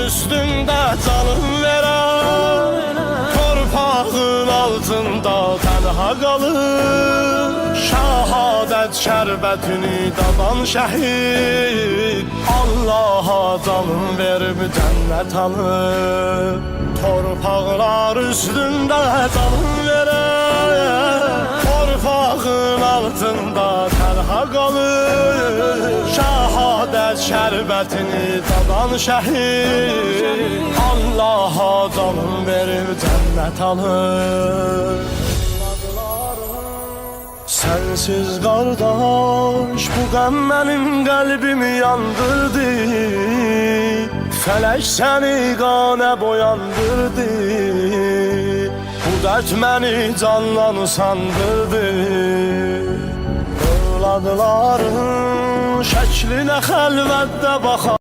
üstündə canım verən, torpağın altında tənha qalır. Şəhadət şərbətini dadan şəhid, Allaha canım verib cənnət alır. Torpaqlar üstündə canım verən, torpağın altında tənha qalır. Şəhadət şərbətini dadan şəhid, Allaha canım verib cənnət alır. Sensiz qardaş bu qəm mənim qəlbimi yandırdı, Fələk səni qanə boyandırdı, bu dərd məni candan usandırdı. Övladların şəklinə xəlvətdə baxan